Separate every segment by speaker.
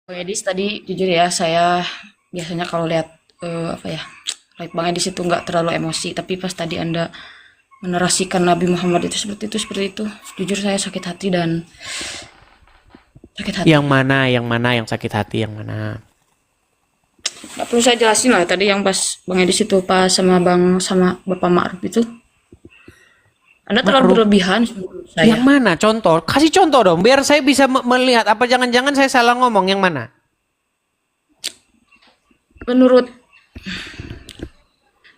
Speaker 1: Bang Edis tadi jujur ya, saya biasanya kalau lihat apa ya, live Bang Edis itu nggak terlalu emosi, tapi pas tadi Anda menerasikan Nabi Muhammad itu seperti itu, jujur saya sakit hati dan sakit hati.
Speaker 2: Yang mana yang sakit hati, yang mana?
Speaker 1: Nggak perlu saya jelasin lah tadi yang pas Bang Edis itu pas sama Bapak Ma'ruf itu, Anda terlalu
Speaker 2: Ma'ruf.
Speaker 1: berlebihan menurut
Speaker 2: Yang
Speaker 1: saya.
Speaker 2: mana? Contoh. Kasih contoh dong, biar saya bisa melihat. Apa jangan-jangan saya salah ngomong, yang mana?
Speaker 1: Menurut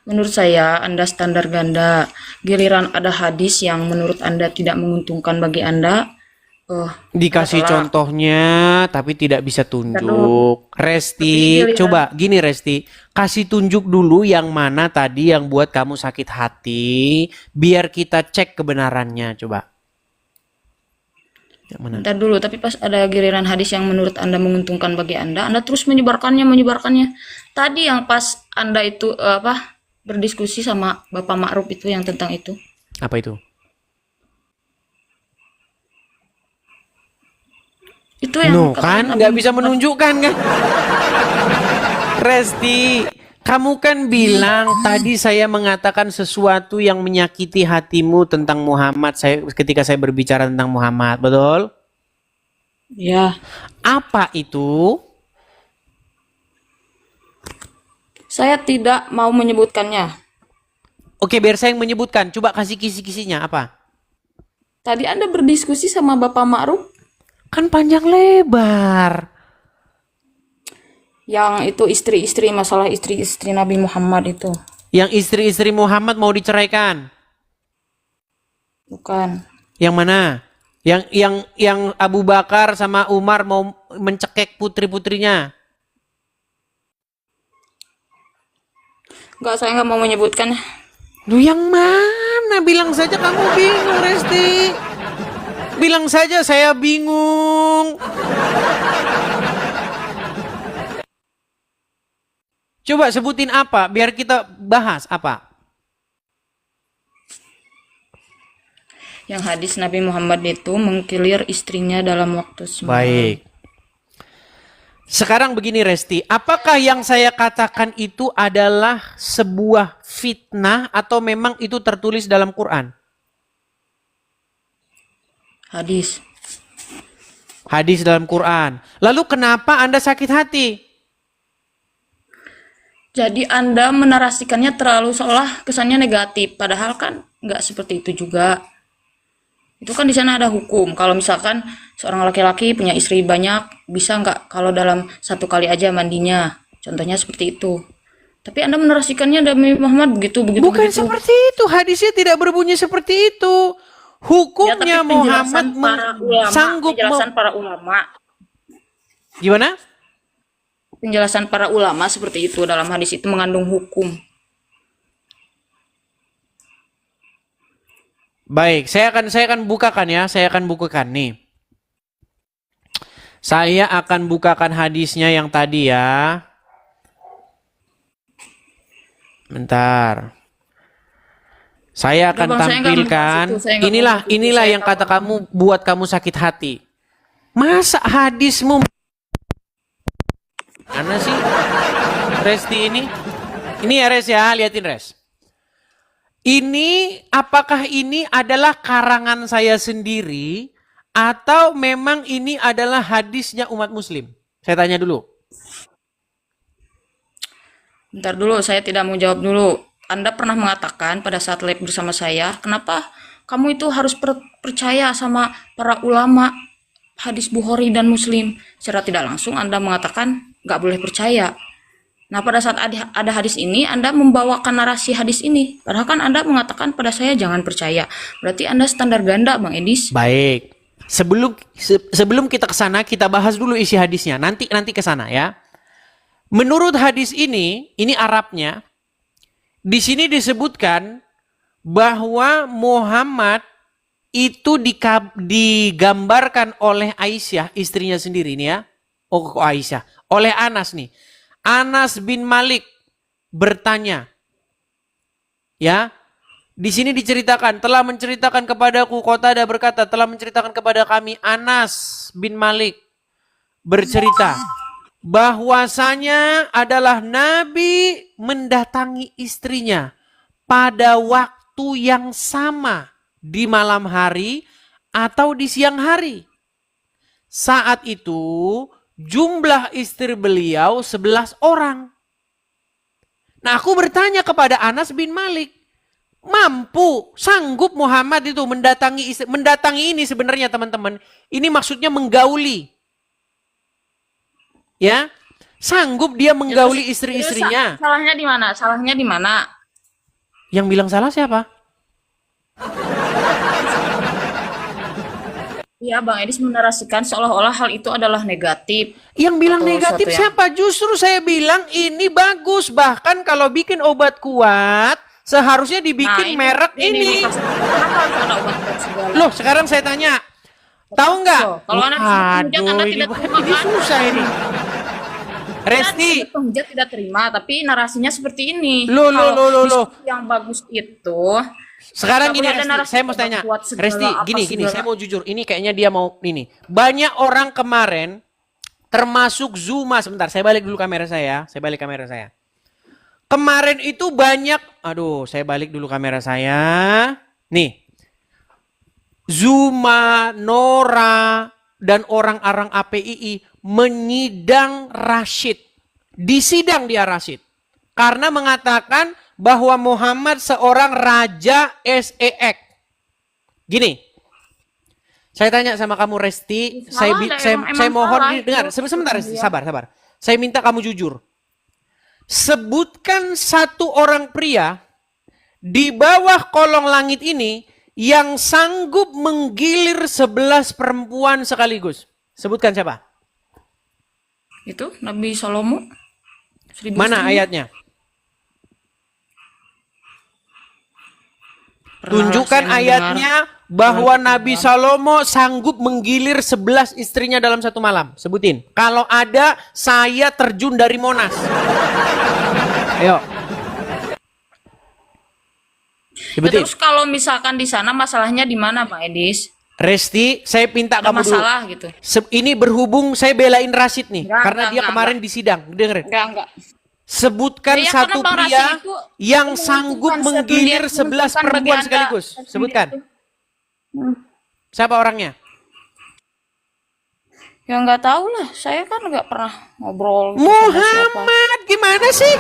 Speaker 1: menurut saya Anda standar ganda. Giliran ada hadis yang menurut Anda tidak menguntungkan bagi Anda, Anda
Speaker 2: Dikasih
Speaker 1: tolak.
Speaker 2: contohnya, tapi tidak bisa
Speaker 1: Ntar dulu.
Speaker 2: tunjuk.
Speaker 1: Tapi
Speaker 2: Resti,
Speaker 1: giliran
Speaker 2: coba gini Resti. Kasih tunjuk dulu yang mana tadi yang buat kamu sakit hati. Biar kita cek kebenarannya, coba. Yang mana?
Speaker 1: Ntar dulu, tapi pas ada giliran hadis yang menurut Anda menguntungkan bagi Anda terus menyebarkannya. Tadi yang pas Anda itu berdiskusi sama Bapak Ma'ruf itu yang tentang itu.
Speaker 2: Apa itu?
Speaker 1: Itu yang
Speaker 2: No,
Speaker 1: katanya
Speaker 2: kan
Speaker 1: Nabi
Speaker 2: nggak bisa
Speaker 1: Muhammad.
Speaker 2: menunjukkan kan? Resti, kamu kan bilang tadi saya mengatakan sesuatu yang menyakiti hatimu tentang Muhammad ketika saya berbicara tentang Muhammad, betul?
Speaker 1: Ya,
Speaker 2: Apa itu?
Speaker 1: saya tidak mau menyebutkannya.
Speaker 2: Oke, biar saya yang menyebutkan. Coba kasih kisi-kisinya apa?
Speaker 1: Tadi Anda berdiskusi sama Bapak Ma'ruf
Speaker 2: Kan panjang lebar.
Speaker 1: yang itu istri-istri, masalah istri-istri Nabi Muhammad itu.
Speaker 2: Yang istri-istri Muhammad mau diceraikan.
Speaker 1: Bukan.
Speaker 2: Yang mana? Yang Abu Bakar sama Umar mau mencekik putri-putrinya.
Speaker 1: Enggak, saya nggak mau menyebutkan.
Speaker 2: Lu yang mana? Bilang saja kamu bingung, Resti. Bilang saja saya bingung. Coba sebutin apa, biar kita bahas apa.
Speaker 1: Yang hadis Nabi Muhammad itu mengkilir istrinya dalam waktu semalam.
Speaker 2: Baik. Sekarang begini Resti, apakah yang saya katakan itu adalah sebuah fitnah atau memang itu tertulis dalam Quran?
Speaker 1: Hadis.
Speaker 2: Hadis dalam Quran. Lalu kenapa Anda sakit hati?
Speaker 1: Jadi Anda menarasikannya terlalu seolah kesannya negatif, padahal kan nggak seperti itu juga. Itu kan di sana ada hukum. Kalau misalkan seorang laki-laki punya istri banyak, bisa nggak kalau dalam satu kali aja mandinya? Contohnya seperti itu. Tapi Anda menarasikannya Nabi Muhammad begitu, begitu,
Speaker 2: Bukan
Speaker 1: begitu.
Speaker 2: seperti itu, hadisnya tidak berbunyi seperti itu.
Speaker 1: Ya, tapi
Speaker 2: Hukumnya Muhammad sanggup
Speaker 1: penjelasan para ulama,
Speaker 2: gimana?
Speaker 1: penjelasan para ulama seperti itu dalam hadis itu mengandung hukum.
Speaker 2: Baik, saya akan bukakan ya, saya akan bukakan nih. Saya akan bukakan hadisnya yang tadi ya. Bentar. Saya
Speaker 1: Udah
Speaker 2: akan
Speaker 1: bang, saya nggak mau bahas
Speaker 2: tampilkan.
Speaker 1: itu, saya nggak mau
Speaker 2: Inilah
Speaker 1: bahas itu,
Speaker 2: inilah
Speaker 1: saya
Speaker 2: yang
Speaker 1: tahu
Speaker 2: kata
Speaker 1: alasannya.
Speaker 2: kamu buat kamu sakit hati. Masa hadismu mana sih? Resti ini? Ini ya Res ya, liatin Res. Ini apakah ini adalah karangan saya sendiri atau memang ini adalah hadisnya umat muslim? Saya tanya dulu.
Speaker 1: Bentar dulu, saya tidak mau jawab dulu. Anda pernah mengatakan pada saat live bersama saya, kenapa kamu itu harus percaya sama para ulama hadis Bukhari dan Muslim? Secara tidak langsung Anda mengatakan nggak boleh percaya. Nah, pada saat ada hadis ini, Anda membawakan narasi hadis ini. Padahal kan Anda mengatakan pada saya jangan percaya. Berarti Anda standar ganda, Bang Edis.
Speaker 2: Baik. Sebelum kita ke sana, kita bahas dulu isi hadisnya. Nanti ke sana ya. Menurut hadis ini Arabnya, di sini disebutkan bahwa Muhammad itu digambarkan oleh Aisyah, istrinya sendiri nih ya. Oh, kok Aisyah? Oleh Anas nih. Anas bin Malik bertanya, ya, di sini diceritakan, telah menceritakan kepadaku, Qatadah berkata, telah menceritakan kepada kami Anas bin Malik bercerita bahwasanya adalah Nabi mendatangi istrinya pada waktu yang sama di malam hari atau di siang hari. Saat itu jumlah istri beliau 11 orang. Nah, aku bertanya kepada Anas bin Malik, sanggup Muhammad itu mendatangi ini sebenarnya teman-teman. Ini maksudnya menggauli. Ya, sanggup dia menggauli istri-istrinya.
Speaker 1: Salahnya di mana? Salahnya di mana?
Speaker 2: Yang bilang salah siapa?
Speaker 1: Iya, Bang Edis menarasikan seolah-olah hal itu adalah negatif.
Speaker 2: Yang bilang
Speaker 1: Atau
Speaker 2: negatif
Speaker 1: suatu yang-
Speaker 2: siapa? Justru saya bilang ini bagus. Bahkan kalau bikin obat kuat, seharusnya dibikin merek ini.
Speaker 1: Kenapa harus ada obat kuat segala?
Speaker 2: Loh, sekarang saya tanya. Tahu nggak?
Speaker 1: Loh, kalau Anda disebut penghujat, Anda
Speaker 2: ini,
Speaker 1: tidak terima,
Speaker 2: ini
Speaker 1: kan?
Speaker 2: susah ini. Resti,
Speaker 1: Penghujat tidak terima, tapi narasinya seperti ini.
Speaker 2: Loh.
Speaker 1: Diskusi yang bagus itu,
Speaker 2: sekarang
Speaker 1: nggak
Speaker 2: gini
Speaker 1: boleh ada
Speaker 2: Resti,
Speaker 1: narasi
Speaker 2: saya mau
Speaker 1: obat
Speaker 2: tanya.
Speaker 1: kuat segala,
Speaker 2: Resti,
Speaker 1: apa
Speaker 2: gini,
Speaker 1: segala.
Speaker 2: saya mau jujur. Ini kayaknya dia mau ini. Banyak orang kemarin, termasuk Zuma, sebentar, saya balik dulu kamera saya. Kemarin itu banyak, saya balik dulu kamera saya. Nih, Zuma, Nora, dan orang-orang APII menyidang Rashid. Disidang dia Rashid. Karena mengatakan bahwa Muhammad seorang raja SEX. Gini, saya tanya sama kamu Resti,
Speaker 1: Salah, emang
Speaker 2: saya mohon
Speaker 1: salah
Speaker 2: dengar,
Speaker 1: itu.
Speaker 2: sebentar,
Speaker 1: Iya.
Speaker 2: sabar. Saya minta kamu jujur. Sebutkan satu orang pria di bawah kolong langit ini yang sanggup menggilir 11 perempuan sekaligus. Sebutkan siapa?
Speaker 1: Itu Nabi Salomo.
Speaker 2: Mana ayatnya? Tunjukkan ayatnya bahwa Nabi Salomo sanggup menggilir 11 istrinya dalam satu malam. Sebutin. Kalau ada, saya terjun dari Monas. Ayo. Sebutin.
Speaker 1: Terus kalau misalkan di sana masalahnya di mana, Bang Edis?
Speaker 2: Resti, saya minta
Speaker 1: Ada
Speaker 2: kamu dulu.
Speaker 1: masalah gitu.
Speaker 2: Ini berhubung saya belain Rashid nih. Karena dia
Speaker 1: enggak,
Speaker 2: kemarin disidang. Dengerin.
Speaker 1: Enggak.
Speaker 2: Sebutkan
Speaker 1: Ya,
Speaker 2: satu
Speaker 1: karena Bang
Speaker 2: pria
Speaker 1: Rashid itu
Speaker 2: yang
Speaker 1: menguntungkan
Speaker 2: sanggup
Speaker 1: sedunia,
Speaker 2: menggilir 11
Speaker 1: menguntungkan bagi
Speaker 2: perempuan
Speaker 1: Anda.
Speaker 2: sekaligus. Sebutkan. Siapa orangnya?
Speaker 1: Ya nggak tahu lah, saya kan nggak pernah ngobrol gitu sama siapa.
Speaker 2: Muhammad, gimana sih?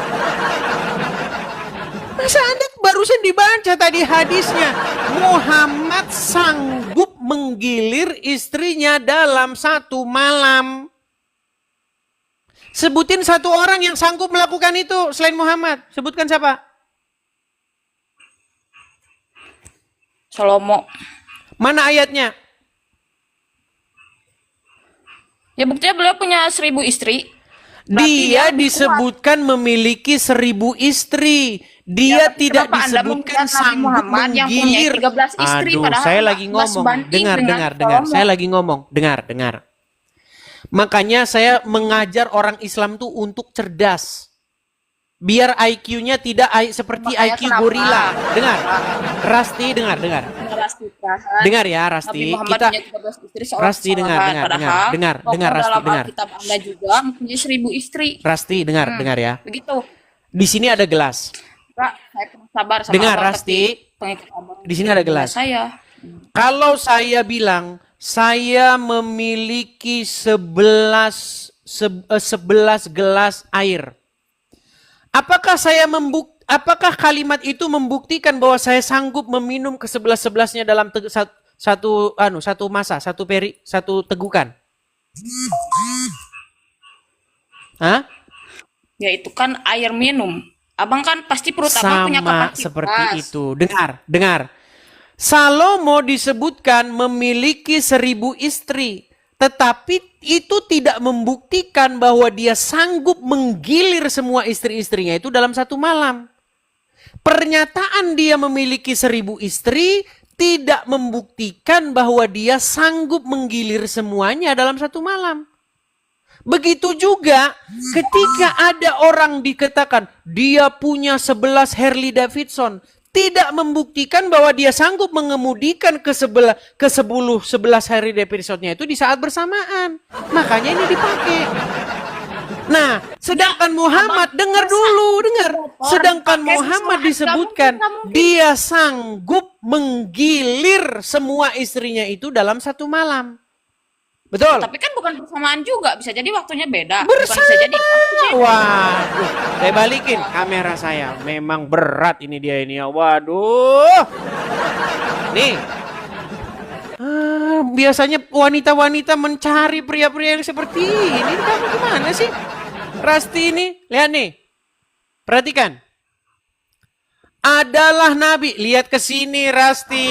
Speaker 2: Masa Anda barusan dibaca tadi hadisnya. Muhammad sanggup menggilir istrinya dalam satu malam. Sebutin satu orang yang sanggup melakukan itu selain Muhammad. Sebutkan siapa?
Speaker 1: Salomo.
Speaker 2: Mana ayatnya?
Speaker 1: Ya buktinya beliau punya 1000 istri.
Speaker 2: Dia disebutkan memiliki 1000 istri. Dia
Speaker 1: Ya,
Speaker 2: tidak
Speaker 1: kenapa Anda
Speaker 2: disebutkan
Speaker 1: menghujat Nabi
Speaker 2: sanggup
Speaker 1: Muhammad yang punya
Speaker 2: menggilir.
Speaker 1: 13 istri,
Speaker 2: Aduh,
Speaker 1: padahal
Speaker 2: saya
Speaker 1: nggak-
Speaker 2: lagi
Speaker 1: nggak
Speaker 2: ngomong.
Speaker 1: sebanding
Speaker 2: Dengar.
Speaker 1: dengan
Speaker 2: Saya
Speaker 1: Salomo.
Speaker 2: lagi ngomong. Dengar. Makanya saya mengajar orang Islam tuh untuk cerdas. Biar IQ-nya tidak seperti
Speaker 1: Makanya
Speaker 2: IQ
Speaker 1: kenapa?
Speaker 2: gorila. Dengar. Rasti, dengar.
Speaker 1: Menarasikan
Speaker 2: Dengar ya,
Speaker 1: Nabi
Speaker 2: Rasti.
Speaker 1: Muhammad
Speaker 2: Kita
Speaker 1: punya 13 istri seorang
Speaker 2: Rasti, dengar,
Speaker 1: sahabat.
Speaker 2: dengar,
Speaker 1: Padahal
Speaker 2: dengar, Rasti,
Speaker 1: dalam
Speaker 2: dengar.
Speaker 1: Alkitab Anda juga mempunyai 1000 istri.
Speaker 2: Rasti, dengar ya.
Speaker 1: Begitu.
Speaker 2: Di sini ada gelas.
Speaker 1: Kak, saya kurang sabar sama
Speaker 2: Dengar,
Speaker 1: Abang,
Speaker 2: Rasti.
Speaker 1: tapi pengikut Abang
Speaker 2: Di sini ada gelas.
Speaker 1: saya.
Speaker 2: Kalau saya bilang saya memiliki 11 gelas air. Apakah kalimat itu membuktikan bahwa saya sanggup meminum ke 11-11-nya dalam satu masa, satu tegukan? Hah?
Speaker 1: Ya itu kan air minum. Abang kan pasti perut abang punya
Speaker 2: Sama
Speaker 1: kapasitas.
Speaker 2: seperti itu. Dengar. Salomo disebutkan memiliki 1000 istri. Tetapi itu tidak membuktikan bahwa dia sanggup menggilir semua istri-istrinya itu dalam satu malam. Pernyataan dia memiliki 1000 istri tidak membuktikan bahwa dia sanggup menggilir semuanya dalam satu malam. Begitu juga ketika ada orang dikatakan dia punya 11 Harley Davidson. Tidak membuktikan bahwa dia sanggup mengemudikan ke 11 Harley Davidsonnya itu di saat bersamaan. Makanya ini dipakai. Nah, sedangkan Muhammad, dengar dulu, dengar. Sedangkan Muhammad disebutkan dia sanggup menggilir semua istrinya itu dalam satu malam. Betul?
Speaker 1: Tapi kan bukan bersamaan juga, bisa jadi waktunya beda. Bukan
Speaker 2: Bersama.
Speaker 1: bisa jadi waktunya.
Speaker 2: Waduh, saya balikin kamera saya. Memang berat ini dia ini ya. Waduh. Nih. Biasanya wanita-wanita mencari pria-pria yang seperti ini. Ini kamu gimana sih? Rasti ini, lihat nih. Perhatikan. Adalah Nabi. Lihat ke sini Rasti.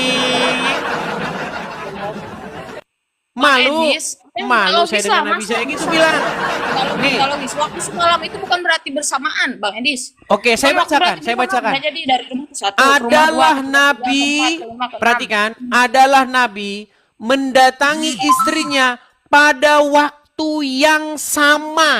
Speaker 2: Malu.
Speaker 1: Edis,
Speaker 2: Malu
Speaker 1: kalau
Speaker 2: saya
Speaker 1: bisa,
Speaker 2: dengan Nabi
Speaker 1: masa
Speaker 2: saya gitu
Speaker 1: bisa?
Speaker 2: bilang. Nih.
Speaker 1: Kalau waktu semalam itu bukan berarti bersamaan, Bang Edis.
Speaker 2: Oke, saya
Speaker 1: Kalau
Speaker 2: bacakan,
Speaker 1: berarti
Speaker 2: saya
Speaker 1: bersamaan,
Speaker 2: bacakan.
Speaker 1: bisa jadi dari rumah ke satu, rumah
Speaker 2: Adalah
Speaker 1: dua, ke
Speaker 2: Nabi,
Speaker 1: tiga, ke empat, ke lima, ke enam.
Speaker 2: perhatikan, adalah Nabi mendatangi istrinya pada waktu yang sama.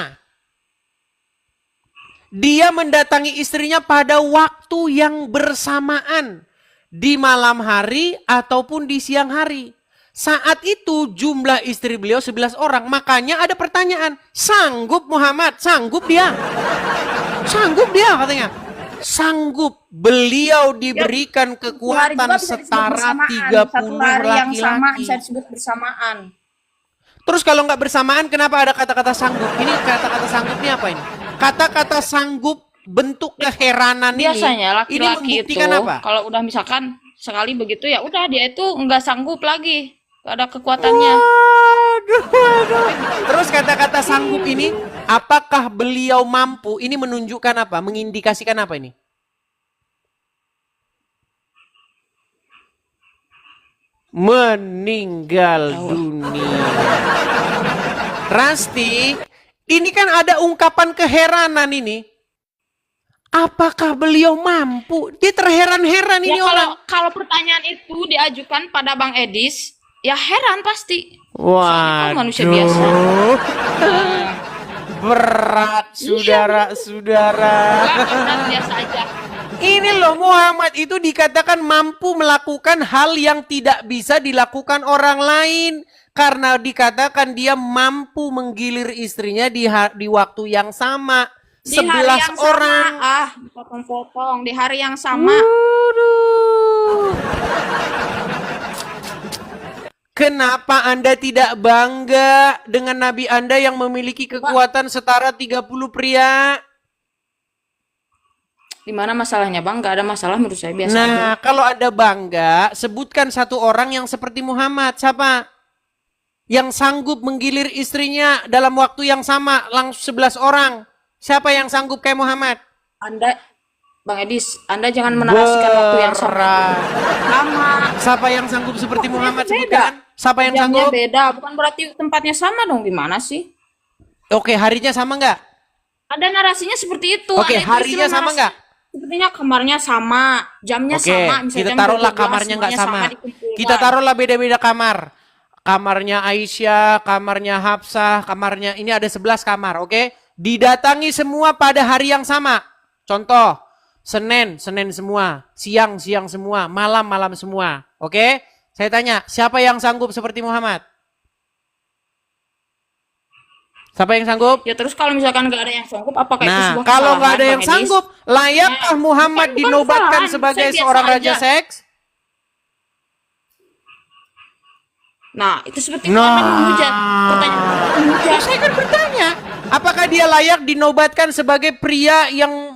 Speaker 2: Dia mendatangi istrinya pada waktu yang bersamaan. Di malam hari ataupun di siang hari. Saat itu jumlah istri beliau 11 orang. Makanya ada pertanyaan. Sanggup Muhammad? Sanggup dia? Sanggup dia katanya. Sanggup. Beliau diberikan kekuatan
Speaker 1: Juga bisa disebut
Speaker 2: setara
Speaker 1: bersamaan.
Speaker 2: 30
Speaker 1: Satu hari yang sama
Speaker 2: laki-laki.
Speaker 1: bisa disebut bersamaan.
Speaker 2: Terus kalau nggak bersamaan kenapa ada kata-kata sanggup? Ini kata-kata sanggup ini apa ini? Kata-kata sanggup bentuk keheranan
Speaker 1: Biasanya
Speaker 2: ini
Speaker 1: laki-laki itu
Speaker 2: membuktikan apa?
Speaker 1: kalau udah misalkan sekali begitu ya udah dia itu nggak sanggup lagi, nggak ada kekuatannya.
Speaker 2: Waduh. Terus kata-kata sanggup ini, apakah beliau mampu? Ini menunjukkan apa? Mengindikasikan apa ini? Meninggal dunia. Rasti, ini kan ada ungkapan keheranan ini. Apakah beliau mampu? Dia terheran-heran
Speaker 1: Ya
Speaker 2: ini orang.
Speaker 1: kalau pertanyaan itu diajukan pada Bang Edis, ya heran pasti.
Speaker 2: Wah,
Speaker 1: Kan manusia biasa.
Speaker 2: Berat, saudara-saudara.
Speaker 1: Enggak, biasa aja.
Speaker 2: Ini loh, Muhammad itu dikatakan mampu melakukan hal yang tidak bisa dilakukan orang lain. Karena dikatakan dia mampu menggilir istrinya di waktu yang sama.
Speaker 1: Di hari
Speaker 2: 11
Speaker 1: yang
Speaker 2: orang.
Speaker 1: sama, potong-potong di hari yang sama.
Speaker 2: Waduh. Kenapa Anda tidak bangga dengan Nabi Anda yang memiliki kekuatan setara 30 pria?
Speaker 1: Di mana masalahnya, Bang? Gak ada masalah menurut saya, biasa aja.
Speaker 2: Nah, kalau Anda bangga, sebutkan satu orang yang seperti Muhammad. Siapa? Yang sanggup menggilir istrinya dalam waktu yang sama, langsung 11 orang. Siapa yang sanggup kayak Muhammad?
Speaker 1: Anda, Bang Edis, Anda jangan menarasikan waktu yang sama. Sama.
Speaker 2: Siapa yang sanggup seperti Muhammad?
Speaker 1: beda.
Speaker 2: Sebutkan. Siapa yang
Speaker 1: Jamnya
Speaker 2: sanggup?
Speaker 1: beda, bukan berarti tempatnya sama dong. Gimana sih?
Speaker 2: Oke, harinya sama nggak?
Speaker 1: Ada narasinya seperti itu.
Speaker 2: Oke,
Speaker 1: ada itu
Speaker 2: harinya
Speaker 1: istilah
Speaker 2: sama
Speaker 1: narasi.
Speaker 2: nggak?
Speaker 1: Sepertinya kamarnya sama, jamnya
Speaker 2: Oke,
Speaker 1: sama. Misalnya
Speaker 2: kita
Speaker 1: jam
Speaker 2: taruhlah
Speaker 1: 12,
Speaker 2: kamarnya nggak
Speaker 1: semuanya
Speaker 2: sama.
Speaker 1: dikumpulkan.
Speaker 2: Kita taruhlah beda-beda kamar. Kamarnya Aisyah, kamarnya Hafsah, kamarnya ini ada 11 kamar, oke? Didatangi semua pada hari yang sama. Contoh, Senin semua, siang semua, malam semua, oke? Saya tanya, siapa yang sanggup seperti Muhammad? Siapa yang sanggup?
Speaker 1: Ya terus kalau misalkan nggak ada yang sanggup, apakah itu
Speaker 2: Nah,
Speaker 1: sebuah
Speaker 2: kalau nggak ada
Speaker 1: kesalahan,
Speaker 2: yang
Speaker 1: Bang Edis?
Speaker 2: sanggup, layakkah Muhammad
Speaker 1: bukan
Speaker 2: dinobatkan
Speaker 1: kesalahan,
Speaker 2: sebagai
Speaker 1: saya biasa
Speaker 2: seorang raja
Speaker 1: aja.
Speaker 2: seks?
Speaker 1: Nah, itu seperti Muhammad menghujat. Pertanyaan menghujat.
Speaker 2: Saya kan bertanya, apakah dia layak dinobatkan sebagai pria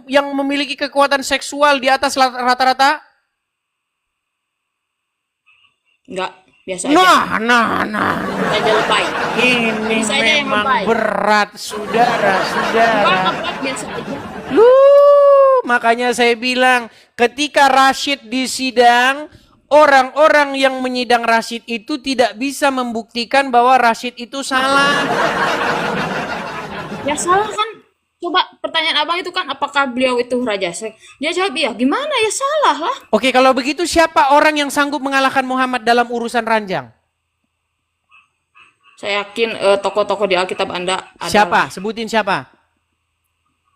Speaker 2: yang memiliki kekuatan seksual di atas rata-rata?
Speaker 1: Enggak, biasa aja.
Speaker 2: Nah.
Speaker 1: Bisa aja lebay.
Speaker 2: Ini
Speaker 1: Bisa aja yang
Speaker 2: memang
Speaker 1: lebay.
Speaker 2: berat,
Speaker 1: Enggak,
Speaker 2: saudara.
Speaker 1: berat, biasa aja.
Speaker 2: Makanya saya bilang, ketika Rashid di sidang, orang-orang yang menyidang Rashid itu tidak bisa membuktikan bahwa Rashid itu salah.
Speaker 1: Ya salah kan. Coba pertanyaan abang itu kan, apakah beliau itu raja seks? Dia jawab iya. Gimana ya, salah lah.
Speaker 2: Oke, kalau begitu siapa orang yang sanggup mengalahkan Muhammad dalam urusan ranjang?
Speaker 1: Saya yakin tokoh-tokoh di Alkitab Anda ada.
Speaker 2: Siapa? Sebutin siapa?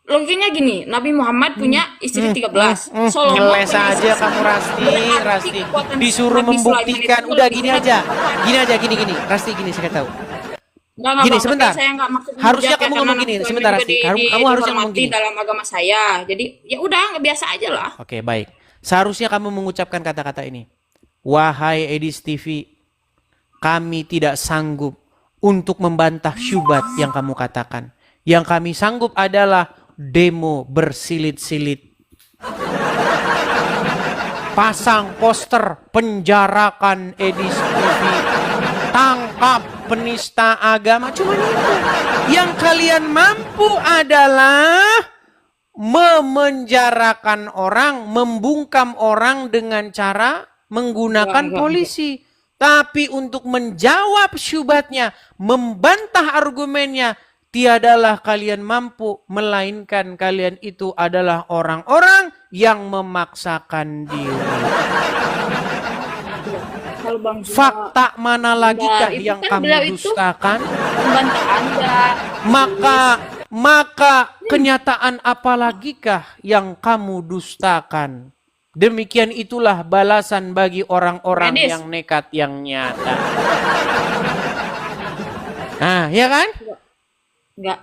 Speaker 1: Logikanya gini, Nabi Muhammad punya istri 13. Solomon
Speaker 2: Ngeles
Speaker 1: punya istri
Speaker 2: aja kamu
Speaker 1: 11.
Speaker 2: Rasti.
Speaker 1: Kekuatan
Speaker 2: Disuruh
Speaker 1: Nabi Sulaiman
Speaker 2: membuktikan.
Speaker 1: itu
Speaker 2: Udah
Speaker 1: lebih
Speaker 2: gini
Speaker 1: hebat.
Speaker 2: aja. Gini. Rasti gini saya tahu.
Speaker 1: Enggak,
Speaker 2: Gini,
Speaker 1: Bang, tapi
Speaker 2: sebentar.
Speaker 1: saya enggak maksud
Speaker 2: Harusnya
Speaker 1: menghujat ya,
Speaker 2: kamu
Speaker 1: karena
Speaker 2: ngomong
Speaker 1: anak
Speaker 2: gini,
Speaker 1: saya
Speaker 2: sebentar
Speaker 1: juga
Speaker 2: Asti. Kamu harusnya ngomong
Speaker 1: dihormati
Speaker 2: gini.
Speaker 1: dalam agama saya. Jadi ya udah, nggak biasa aja lah.
Speaker 2: Oke, baik. Seharusnya kamu mengucapkan kata-kata ini. Wahai Edis TV, kami tidak sanggup untuk membantah syubhat yang kamu katakan. Yang kami sanggup adalah demo bersilit-silit. Pasang poster, penjarakan Edis TV. Tangkap penista agama. Cuma itu. Yang kalian mampu adalah memenjarakan orang, membungkam orang dengan cara menggunakan
Speaker 1: Enggak.
Speaker 2: polisi. Tapi untuk menjawab syubhatnya, membantah argumennya, tiadalah kalian mampu, melainkan kalian itu adalah orang-orang yang memaksakan diri.
Speaker 1: Kalau Bang Zuma
Speaker 2: Fakta mana lagikah
Speaker 1: itu
Speaker 2: yang
Speaker 1: kan beliau
Speaker 2: kamu
Speaker 1: itu
Speaker 2: dustakan?
Speaker 1: membantah Anda.
Speaker 2: Maka kenyataan apa lagikah yang kamu dustakan? Demikian itulah balasan bagi orang-orang
Speaker 1: Medis.
Speaker 2: yang nekat yang nyata. Nah, ya kan?
Speaker 1: Enggak.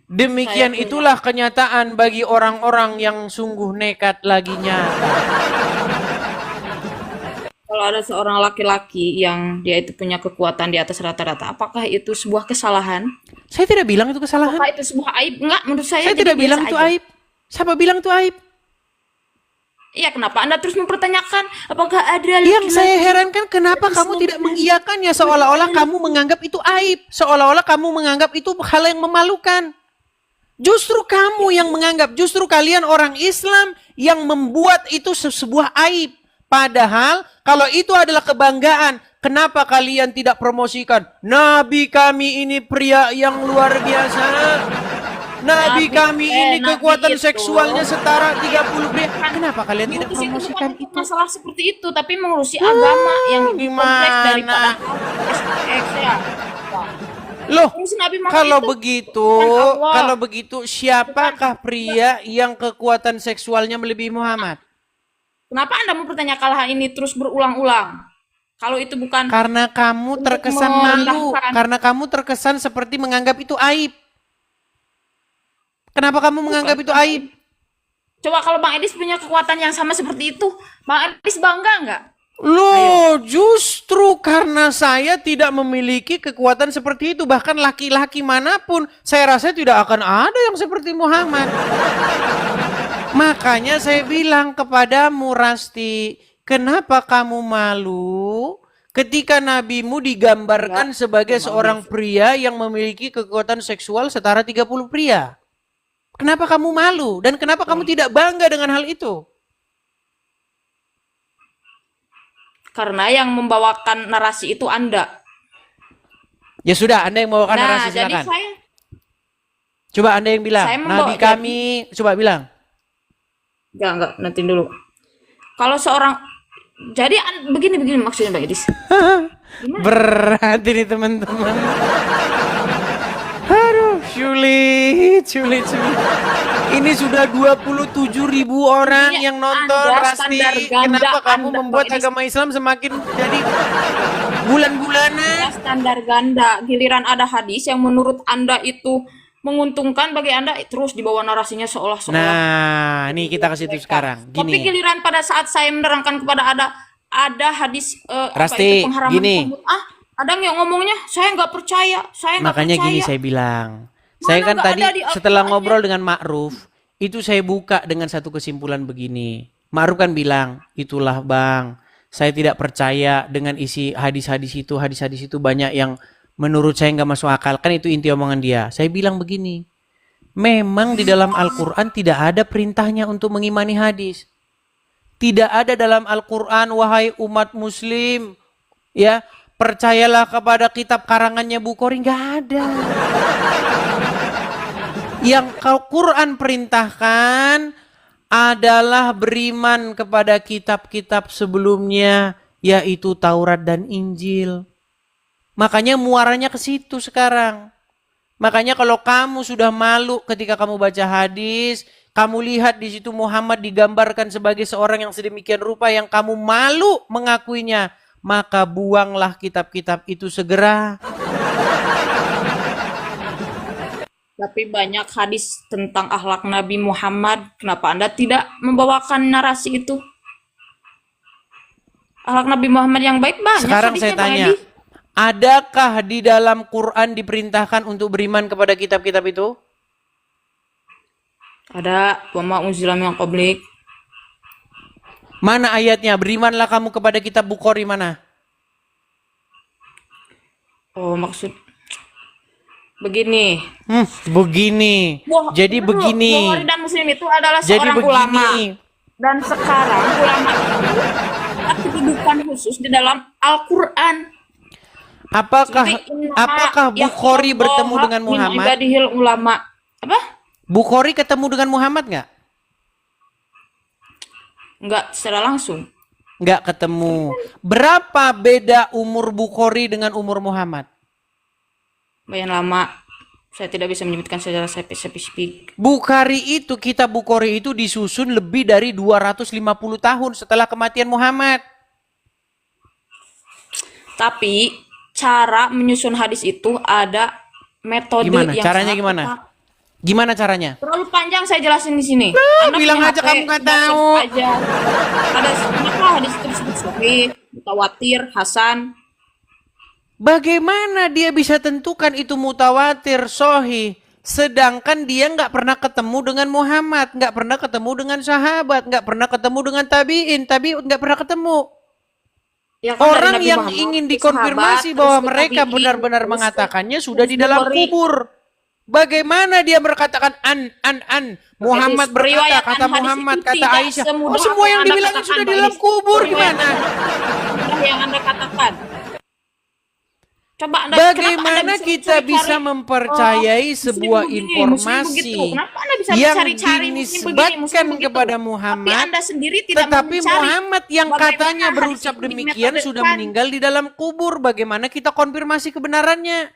Speaker 2: Demikian
Speaker 1: Saya punya.
Speaker 2: itulah kenyataan bagi orang-orang yang sungguh nekat lagi nyata.
Speaker 1: Kalau ada seorang laki-laki yang dia itu punya kekuatan di atas rata-rata, apakah itu sebuah kesalahan?
Speaker 2: Saya tidak bilang itu kesalahan.
Speaker 1: Apakah itu sebuah aib? Enggak, menurut saya.
Speaker 2: Saya
Speaker 1: jadi
Speaker 2: tidak bilang
Speaker 1: biasa
Speaker 2: itu
Speaker 1: aja.
Speaker 2: aib. Siapa bilang itu aib?
Speaker 1: Iya, kenapa Anda terus mempertanyakan apakah ada
Speaker 2: Yang
Speaker 1: laki-laki
Speaker 2: saya herankan kenapa kamu tidak mengiyakannya seolah-olah kamu menganggap itu aib. Seolah-olah kamu menganggap itu hal yang memalukan. Justru kamu yang menganggap, justru kalian orang Islam yang membuat itu sebuah aib. Padahal kalau itu adalah kebanggaan, kenapa kalian tidak promosikan? Nabi kami ini pria yang luar biasa. Nabi kami ini
Speaker 1: Nabi
Speaker 2: kekuatan
Speaker 1: itu
Speaker 2: seksualnya setara 30 pria. Kenapa kalian tidak
Speaker 1: mengurusi
Speaker 2: promosikan
Speaker 1: bukan
Speaker 2: itu?
Speaker 1: masalah seperti itu, tapi mengurusi agama yang lebih kompleks
Speaker 2: gimana?
Speaker 1: daripada SX ya.
Speaker 2: Loh,
Speaker 1: Ngurusi Nabi Muhammad
Speaker 2: kalau
Speaker 1: itu
Speaker 2: begitu,
Speaker 1: bukan Allah.
Speaker 2: kalau begitu siapakah pria yang kekuatan seksualnya melebihi Muhammad?
Speaker 1: Kenapa Anda mempertanyakan hal ini terus berulang-ulang? Kalau itu bukan
Speaker 2: Karena kamu
Speaker 1: Untuk
Speaker 2: terkesan malu,
Speaker 1: merendahkan.
Speaker 2: karena kamu terkesan seperti menganggap itu aib. Kenapa kamu menganggap itu aib?
Speaker 1: Coba kalau Bang Edis punya kekuatan yang sama seperti itu, Bang Edis bangga nggak?
Speaker 2: Loh, justru karena saya tidak memiliki kekuatan seperti itu. Bahkan laki-laki manapun, saya rasa tidak akan ada yang seperti Muhammad. Makanya saya bilang kepadamu, Rasti, kenapa kamu malu ketika nabimu digambarkan sebagai seorang pria yang memiliki kekuatan seksual setara 30 pria? Kenapa kamu malu? Dan kenapa kamu tidak bangga dengan hal itu?
Speaker 1: Karena yang membawakan narasi itu Anda.
Speaker 2: Ya sudah, Anda yang membawakan
Speaker 1: Nah,
Speaker 2: narasi,
Speaker 1: jadi
Speaker 2: silakan.
Speaker 1: saya
Speaker 2: Coba Anda yang bilang,
Speaker 1: Saya membawa-
Speaker 2: Nabi kami, coba bilang.
Speaker 1: enggak, nanti dulu. Kalau seorang jadi begini maksudnya Bang Edis.
Speaker 2: Berat ini teman-teman. Aduh, sulit. Ini sudah 27.000 orang
Speaker 1: Ini
Speaker 2: yang nonton,
Speaker 1: Anda
Speaker 2: Rasti.
Speaker 1: standar ganda
Speaker 2: Kenapa kamu
Speaker 1: Anda,
Speaker 2: membuat
Speaker 1: Bang Edis.
Speaker 2: agama Islam semakin jadi bulan-bulanan?
Speaker 1: Ya, standar ganda. Giliran ada hadis yang menurut Anda itu menguntungkan bagi Anda, terus dibawa narasinya seolah-olah.
Speaker 2: Nah, ini kita ke situ sekarang.
Speaker 1: Tapi
Speaker 2: Gini,
Speaker 1: giliran pada saat saya menerangkan kepada ada hadis
Speaker 2: Rasti,
Speaker 1: pengharaman
Speaker 2: gini.
Speaker 1: ada yang ngomongnya saya nggak percaya, saya nggak
Speaker 2: makanya
Speaker 1: percaya.
Speaker 2: gini saya bilang. Saya kan
Speaker 1: nggak
Speaker 2: tadi
Speaker 1: ada di
Speaker 2: setelah
Speaker 1: Al-Qur'annya?
Speaker 2: ngobrol dengan Ma'ruf, itu saya buka dengan satu kesimpulan begini. Ma'ruf kan bilang, itulah bang, saya tidak percaya dengan isi hadis-hadis itu. Hadis-hadis itu banyak yang menurut saya nggak masuk akal. Kan itu inti omongan dia. Saya bilang begini, memang di dalam Al-Quran tidak ada perintahnya untuk mengimani hadis. Tidak ada dalam Al-Quran, wahai umat muslim, ya, percayalah kepada kitab karangannya Bukhari. Nggak ada. Yang Al-Quran perintahkan adalah beriman kepada kitab-kitab sebelumnya, yaitu Taurat dan Injil. Makanya muaranya ke situ sekarang. Makanya kalau kamu sudah malu ketika kamu baca hadis, kamu lihat di situ Muhammad digambarkan sebagai seorang yang sedemikian rupa yang kamu malu mengakuinya, maka buanglah kitab-kitab itu segera.
Speaker 1: Tapi banyak hadis tentang akhlak Nabi Muhammad. Kenapa Anda tidak membawakan narasi itu? Akhlak Nabi Muhammad yang baik banyak
Speaker 2: Sekarang saya
Speaker 1: hadisnya Bang
Speaker 2: tanya,
Speaker 1: Edi.
Speaker 2: adakah di dalam Quran diperintahkan untuk beriman kepada kitab-kitab itu?
Speaker 1: Ada wama unzila min qablik.
Speaker 2: Mana ayatnya? Berimanlah kamu kepada kitab Bukhari mana?
Speaker 1: Oh, maksud begini.
Speaker 2: Begini. Jadi
Speaker 1: Dulu,
Speaker 2: begini.
Speaker 1: Bukhari dan Muslim itu adalah
Speaker 2: Jadi
Speaker 1: seorang ulama.
Speaker 2: begini.
Speaker 1: Dan sekarang ulama itu ada kedudukan khusus di dalam Al-Quran.
Speaker 2: Apakah
Speaker 1: Seperti innama
Speaker 2: apakah Bukhari
Speaker 1: yakhdallaha
Speaker 2: bertemu dengan
Speaker 1: min
Speaker 2: Muhammad?
Speaker 1: ibadihil ulama. Apa?
Speaker 2: Bukhari ketemu dengan Muhammad nggak?
Speaker 1: Enggak secara langsung.
Speaker 2: Nggak ketemu. Berapa beda umur Bukhari dengan umur Muhammad?
Speaker 1: Lumayan lama. Saya tidak bisa menyebutkan secara spesifik.
Speaker 2: Bukhari itu, kitab Bukhari itu disusun lebih dari 250 tahun setelah kematian Muhammad.
Speaker 1: Tapi cara menyusun hadis itu ada metode
Speaker 2: Gimana?
Speaker 1: yang
Speaker 2: Caranya
Speaker 1: sangat
Speaker 2: gimana?
Speaker 1: tepat.
Speaker 2: Gimana caranya?
Speaker 1: Terlalu panjang saya jelasin di sini. Anda
Speaker 2: bilang
Speaker 1: punya
Speaker 2: aja
Speaker 1: HP,
Speaker 2: kamu nggak
Speaker 1: sudah search
Speaker 2: tahu.
Speaker 1: Aja. Ada kenapa hadis itu disebut sahih, mutawatir, hasan.
Speaker 2: Bagaimana dia bisa tentukan itu mutawatir, sohi, sedangkan dia nggak pernah ketemu dengan Muhammad, nggak pernah ketemu dengan sahabat, nggak pernah ketemu dengan tabiin, nggak pernah ketemu.
Speaker 1: Ya kan, dari
Speaker 2: Orang
Speaker 1: Nabi
Speaker 2: yang
Speaker 1: Muhammad,
Speaker 2: ingin
Speaker 1: ke
Speaker 2: dikonfirmasi
Speaker 1: sahabat,
Speaker 2: bahwa
Speaker 1: terus ke
Speaker 2: mereka
Speaker 1: tabi'in,
Speaker 2: benar-benar
Speaker 1: terus ke-
Speaker 2: mengatakannya sudah
Speaker 1: terus
Speaker 2: di dalam
Speaker 1: Bukhari.
Speaker 2: kubur. Bagaimana dia berkatakan Muhammad berkata,
Speaker 1: Riwayat
Speaker 2: kata
Speaker 1: hadis
Speaker 2: Muhammad,
Speaker 1: itu
Speaker 2: kata
Speaker 1: tidak
Speaker 2: Aisyah.
Speaker 1: semudah
Speaker 2: Semua
Speaker 1: apa
Speaker 2: yang
Speaker 1: Anda
Speaker 2: dibilang
Speaker 1: katakan,
Speaker 2: sudah di
Speaker 1: Bang
Speaker 2: dalam
Speaker 1: Idris.
Speaker 2: kubur
Speaker 1: Riwayat
Speaker 2: gimana?
Speaker 1: semudah yang Anda katakan. Coba Anda,
Speaker 2: Bagaimana kita bisa mempercayai sebuah informasi yang dinisbatkan kepada Muhammad,
Speaker 1: Anda sendiri tidak
Speaker 2: tetapi
Speaker 1: mencari
Speaker 2: Muhammad yang
Speaker 1: bagaimana
Speaker 2: katanya
Speaker 1: hadis
Speaker 2: berucap
Speaker 1: itu
Speaker 2: demikian sudah
Speaker 1: dimetodologikan.
Speaker 2: meninggal di dalam kubur? Bagaimana kita konfirmasi kebenarannya?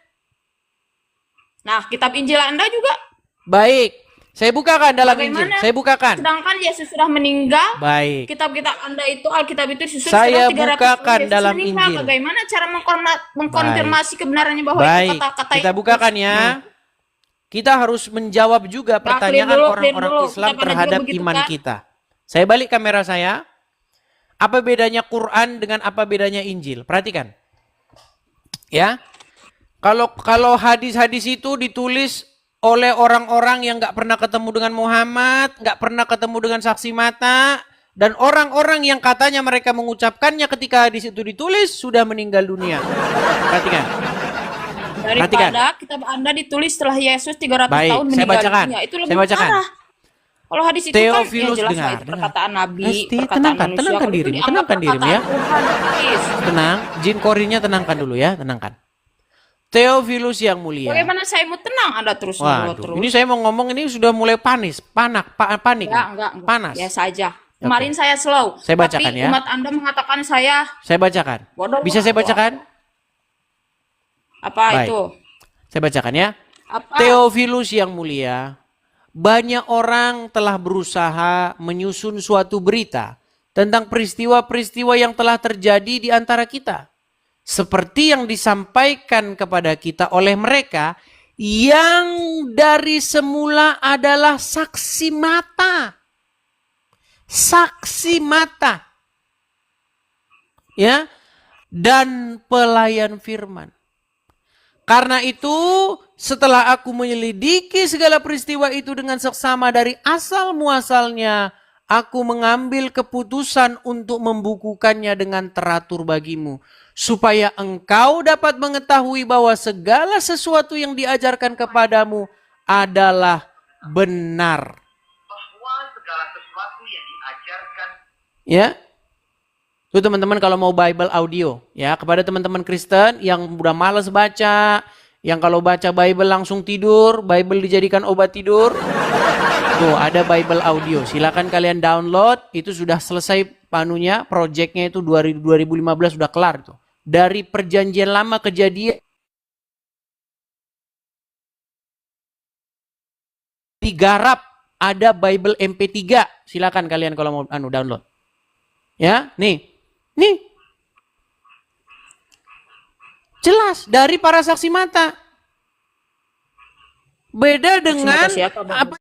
Speaker 1: Nah, kitab Injil Anda juga.
Speaker 2: Baik, saya bukakan dalam
Speaker 1: Bagaimana?
Speaker 2: Injil. Saya bukakan.
Speaker 1: Sedangkan Yesus sudah meninggal.
Speaker 2: Baik.
Speaker 1: Kitab-kitab Anda itu, Alkitab itu disusun
Speaker 2: Saya
Speaker 1: setelah 300
Speaker 2: bukakan
Speaker 1: Yesus
Speaker 2: dalam
Speaker 1: meninggal.
Speaker 2: Injil.
Speaker 1: Bagaimana cara mengkonfirmasi kebenarannya bahwa itu
Speaker 2: Baik,
Speaker 1: kata-kata
Speaker 2: kita
Speaker 1: itu-
Speaker 2: bukakan ya. Kita harus menjawab juga pertanyaan
Speaker 1: clear
Speaker 2: orang-orang
Speaker 1: dulu.
Speaker 2: Islam
Speaker 1: Kita pada
Speaker 2: terhadap
Speaker 1: juga begitu,
Speaker 2: iman
Speaker 1: kan?
Speaker 2: kita. Saya balik kamera saya. Apa bedanya Quran dengan apa bedanya Injil? Perhatikan. Ya. Kalau hadis-hadis itu ditulis oleh orang-orang yang nggak pernah ketemu dengan Muhammad, nggak pernah ketemu dengan saksi mata, dan orang-orang yang katanya mereka mengucapkannya ketika hadis itu ditulis sudah meninggal dunia. Perhatikan.
Speaker 1: Daripada kitab Anda ditulis setelah Yesus 300
Speaker 2: Baik,
Speaker 1: tahun
Speaker 2: saya
Speaker 1: meninggal
Speaker 2: bacakan.
Speaker 1: dunia. Itu lebih
Speaker 2: Saya bacakan.
Speaker 1: parah. Kalau hadis itu
Speaker 2: Theophilus,
Speaker 1: kan ya jelas
Speaker 2: dengar,
Speaker 1: lah itu perkataan Nabi,
Speaker 2: Esti,
Speaker 1: perkataan
Speaker 2: tenangkan,
Speaker 1: manusia.
Speaker 2: tenangkan
Speaker 1: Kalau itu
Speaker 2: dirimu,
Speaker 1: dianggap
Speaker 2: tenangkan dirimu ya.
Speaker 1: perkataan Tuhan, please.
Speaker 2: Tenang, jin korinnya tenangkan dulu ya, tenangkan. Theophilus yang mulia.
Speaker 1: Bagaimana saya mau tenang Anda terus
Speaker 2: Waduh,
Speaker 1: terus?
Speaker 2: ini saya mau ngomong ini sudah mulai panik.
Speaker 1: Enggak.
Speaker 2: Panas.
Speaker 1: Biasa aja. Kemarin saya slow.
Speaker 2: Saya bacakan
Speaker 1: tapi
Speaker 2: ya.
Speaker 1: umat Anda mengatakan saya
Speaker 2: Saya bacakan.
Speaker 1: bodoh.
Speaker 2: Bisa saya bacakan?
Speaker 1: Apa
Speaker 2: Baik.
Speaker 1: itu?
Speaker 2: Saya bacakan ya.
Speaker 1: Apa?
Speaker 2: Theophilus yang mulia, banyak orang telah berusaha menyusun suatu berita tentang peristiwa-peristiwa yang telah terjadi di antara kita. Seperti yang disampaikan kepada kita oleh mereka yang dari semula adalah saksi mata. Saksi mata. Ya. Dan pelayan firman. Karena itu, setelah aku menyelidiki segala peristiwa itu dengan seksama dari asal muasalnya, aku mengambil keputusan untuk membukukannya dengan teratur bagimu, supaya engkau dapat mengetahui bahwa segala sesuatu yang diajarkan kepadamu adalah benar.
Speaker 3: Bahwa segala sesuatu yang diajarkan
Speaker 2: Ya. Tuh teman-teman kalau mau Bible audio ya, kepada teman-teman Kristen yang udah malas baca, yang kalau baca Bible langsung tidur, Bible dijadikan obat tidur. Tuh ada Bible audio, silakan kalian download, itu sudah selesai panunya, projectnya itu 2015 sudah kelar tuh. Dari perjanjian lama kejadian digarap, ada Bible MP3, silakan kalian kalau mau download. Ya, nih. Jelas dari para saksi mata. Beda dengan
Speaker 1: siapa, Bang?
Speaker 2: apa